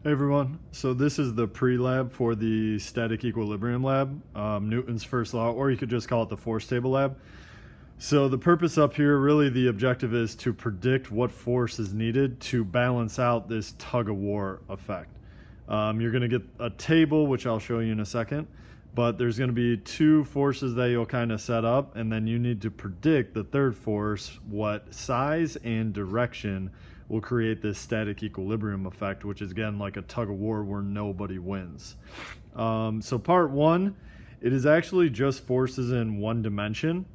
Hey everyone, so this is the pre-lab for the static equilibrium lab, Newton's first law, or you could just call it the force table lab. So the purpose up here, really the objective is to predict what force is needed to balance out this tug of war effect. You're going to get a table, which I'll show you in a second, but there's going to be two forces that you'll kind of set up, and then you need to predict the third force, what size and direction will create this static equilibrium effect, which is again like a tug of war where nobody wins. So part one, it is actually just forces in one dimension,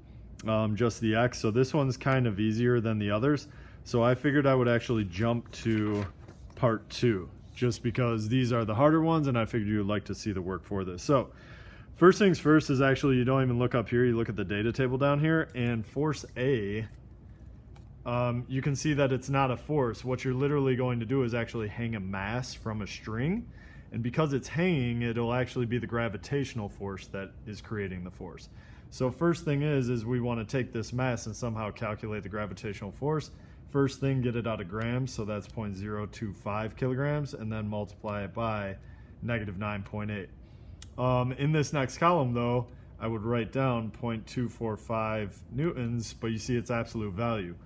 just the x. So this one's kind of easier than the others. So I figured I would actually jump to part two, just because these are the harder ones, and I figured you would like to see the work for this. So first things first is actually you don't even look up here, you look at the data table down here, and force A, you can see that it's not a force. What you're literally going to do is actually hang a mass from a string, and because it's hanging, it'll actually be the gravitational force that is creating the force. So first thing is we want to take this mass and somehow calculate the gravitational force. First thing, get it out of grams, so that's 0.025 kilograms, and then multiply it by negative 9.8. In this next column though, I would write down 0.245 newtons, but you see its absolute value.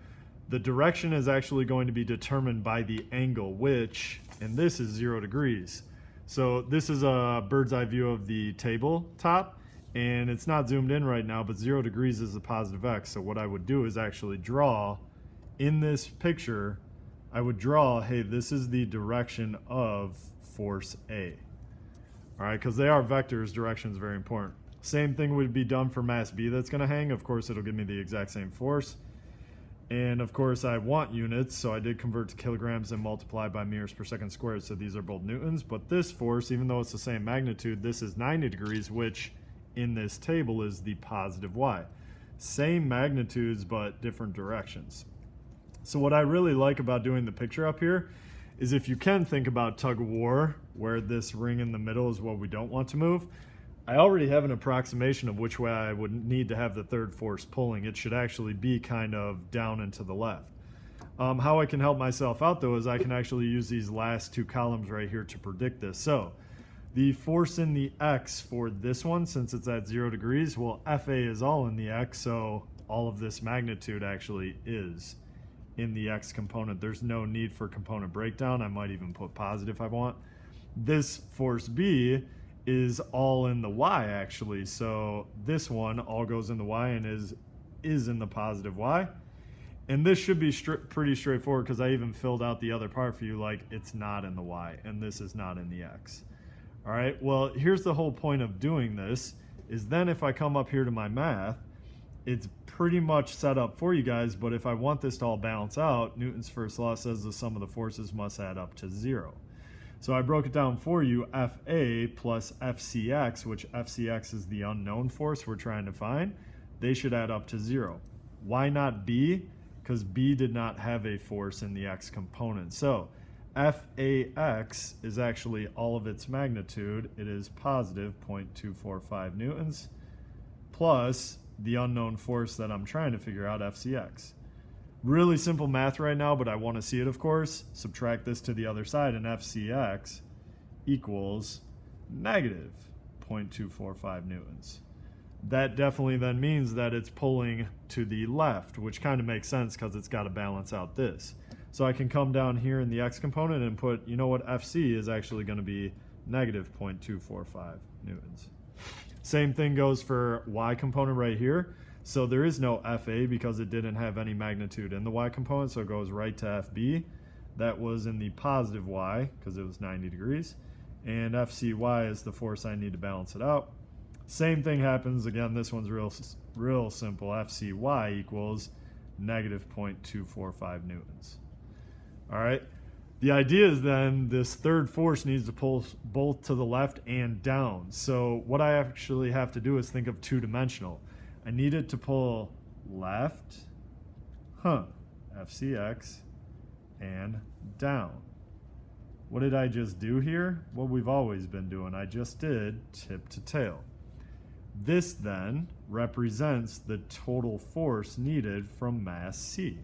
The direction is actually going to be determined by the angle, which, and this is 0 degrees. So this is a bird's eye view of the tabletop, and it's not zoomed in right now, but 0 degrees is a positive x. So what I would do is actually draw, in this picture, I would draw, hey, this is the direction of force A. All right, because they are vectors, direction is very important. Same thing would be done for mass B that's going to hang. Of course, it'll give me the exact same force. And of course I want units, so I did convert to kilograms and multiply by meters per second squared, so these are both newtons. But this force, even though it's the same magnitude, this is 90 degrees, which in this table is the positive y. Same magnitudes, but different directions. So what I really like about doing the picture up here is if you can think about tug of war, where this ring in the middle is what we don't want to move, I already have an approximation of which way I would need to have the third force pulling. It should actually be kind of down and to the left. How I can help myself out though is I can actually use these last two columns right here to predict this. So the force in the x for this one, since it's at 0 degrees, well, FA is all in the x, so all of this magnitude actually is in the x component. There's no need for component breakdown. I might even put positive if I want. This force B is all in the y actually, so this one all goes in the y and is in the positive y, and this should be pretty straightforward because I even filled out the other part for you, like it's not in the y and this is not in the x. All right, well, here's the whole point of doing this is then if I come up here to my math, it's pretty much set up for you guys, but if I want this to all balance out, Newton's first law says the sum of the forces must add up to 0. So I broke it down for you, FA plus FCX, which FCX is the unknown force we're trying to find, they should add up to 0. Why not B? Because B did not have a force in the x component. So FAX is actually all of its magnitude. It is positive 0.245 newtons plus the unknown force that I'm trying to figure out, FCX. Really simple math right now, but I want to see it, of course. Subtract this to the other side, and FCX equals negative 0.245 newtons. That definitely then means that it's pulling to the left, which kind of makes sense because it's got to balance out this. So I can come down here in the x component and put, you know what, FC is actually going to be negative 0.245 newtons. Same thing goes for y component right here. So there is no FA because it didn't have any magnitude in the y component, so it goes right to FB. That was in the positive y because it was 90 degrees. And FCY is the force I need to balance it out. Same thing happens, again, this one's real simple. FCY equals negative 0.245 newtons. All right. The idea is then this third force needs to pull both to the left and down. So what I actually have to do is think of two-dimensional. I need it to pull left, FCX, and down. What did I just do here? What we've always been doing. I just did tip to tail. This then represents the total force needed from mass C.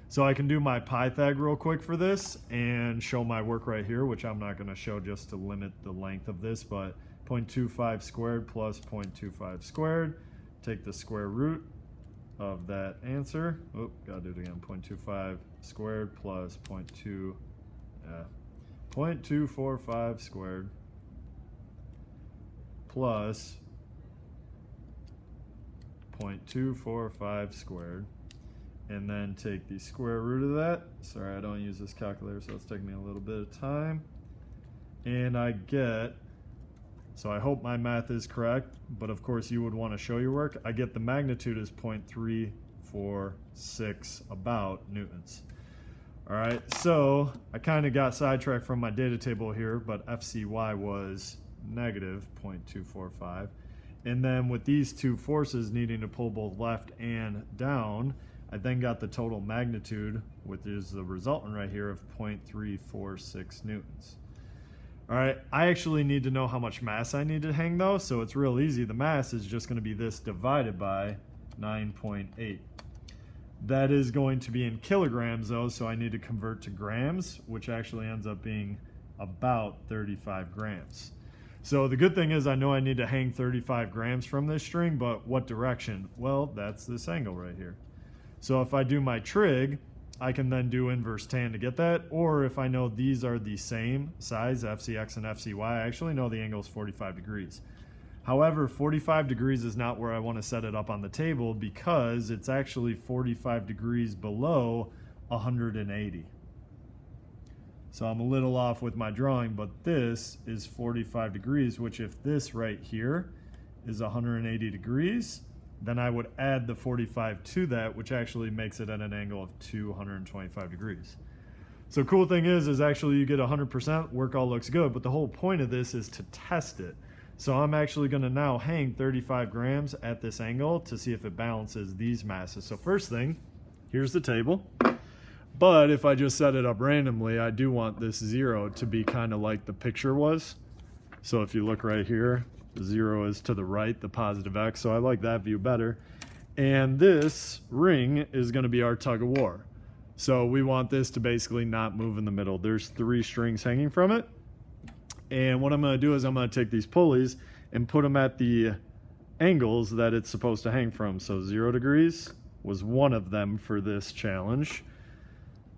So I can do my Pythag real quick for this and show my work right here, which I'm not going to show just to limit the length of this, but 0.25 squared plus 0.25 squared. Take the square root of that answer. Oh, gotta do it again. 0.25 squared plus 0.245 squared plus 0.245 squared, and then take the square root of that. Sorry, I don't use this calculator, so it's taking me a little bit of time. And I get, so I hope my math is correct, but of course you would want to show your work. I get the magnitude is 0.346 about newtons. All right, so I kind of got sidetracked from my data table here, but FCY was negative 0.245. And then with these two forces needing to pull both left and down, I then got the total magnitude, which is the resultant right here of 0.346 newtons. All right, I actually need to know how much mass I need to hang though, so it's real easy. The mass is just going to be this divided by 9.8. That is going to be in kilograms though, so I need to convert to grams, which actually ends up being about 35 grams. So the good thing is I know I need to hang 35 grams from this string, but what direction? Well, that's this angle right here. So if I do my trig, I can then do inverse tan to get that, or if I know these are the same size, FCX and FCY, I actually know the angle is 45 degrees. However, 45 degrees is not where I want to set it up on the table because it's actually 45 degrees below 180. So I'm a little off with my drawing, but this is 45 degrees, which if this right here is 180 degrees, then I would add the 45 to that, which actually makes it at an angle of 225 degrees. So cool thing is actually you get 100%, work all looks good, but the whole point of this is to test it. So I'm actually gonna now hang 35 grams at this angle to see if it balances these masses. So first thing, here's the table. But if I just set it up randomly, I do want this 0 to be kind of like the picture was. So if you look right here, the 0 is to the right, the positive X, so I like that view better. And this ring is going to be our tug of war. So we want this to basically not move in the middle. There's 3 strings hanging from it. And what I'm going to do is I'm going to take these pulleys and put them at the angles that it's supposed to hang from. So 0 degrees was one of them for this challenge.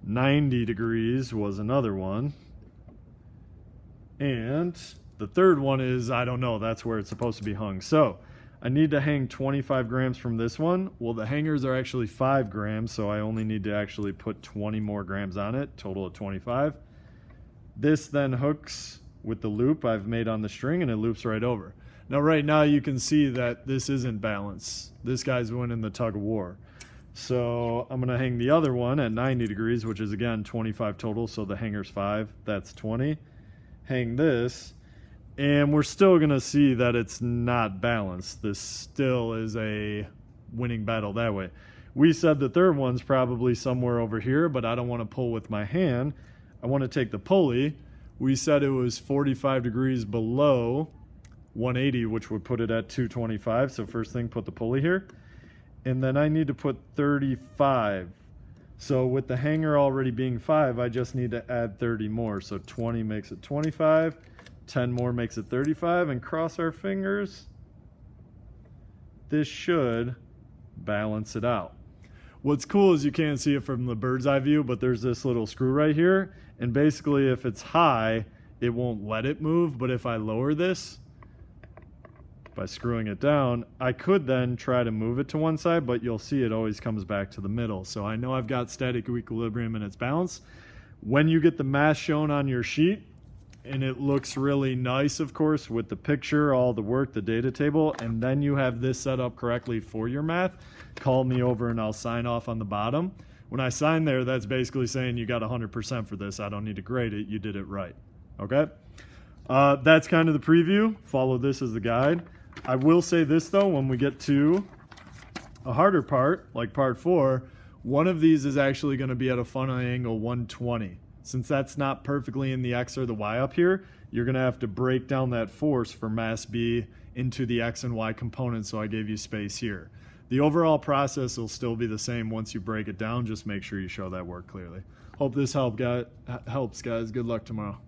90 degrees was another one. And the third one is, I don't know, that's where it's supposed to be hung. So I need to hang 25 grams from this one. Well, the hangers are actually 5 grams, so I only need to actually put 20 more grams on it, total of 25. This then hooks with the loop I've made on the string, and it loops right over. Now, right now, you can see that this isn't balanced. This guy's winning the tug of war. So I'm going to hang the other one at 90 degrees, which is, again, 25 total, so the hanger's 5. That's 20. Hang this, and we're still going to see that it's not balanced. This still is a winning battle that way. We said the third one's probably somewhere over here, but I don't want to pull with my hand. I want to take the pulley. We said it was 45 degrees below 180, which would put it at 225. So first thing, put the pulley here. And then I need to put 35. So with the hanger already being 5, I just need to add 30 more. So 20 makes it 25. 10 more makes it 35. And cross our fingers. This should balance it out. What's cool is you can't see it from the bird's eye view, but there's this little screw right here. And basically, if it's high, it won't let it move. But if I lower this, by screwing it down, I could then try to move it to one side, but you'll see it always comes back to the middle. So I know I've got static equilibrium and its balance. When you get the mass shown on your sheet, and it looks really nice, of course, with the picture, all the work, the data table, and then you have this set up correctly for your math, call me over and I'll sign off on the bottom. When I sign there, that's basically saying you got 100% for this. I don't need to grade it. You did it right. Okay? That's kind of the preview. Follow this as the guide. I will say this, though, when we get to a harder part, like part 4, one of these is actually going to be at a funnel angle 120. Since that's not perfectly in the X or the Y up here, you're going to have to break down that force for mass B into the X and Y components, so I gave you space here. The overall process will still be the same once you break it down. Just make sure you show that work clearly. Hope this helps, guys. Good luck tomorrow.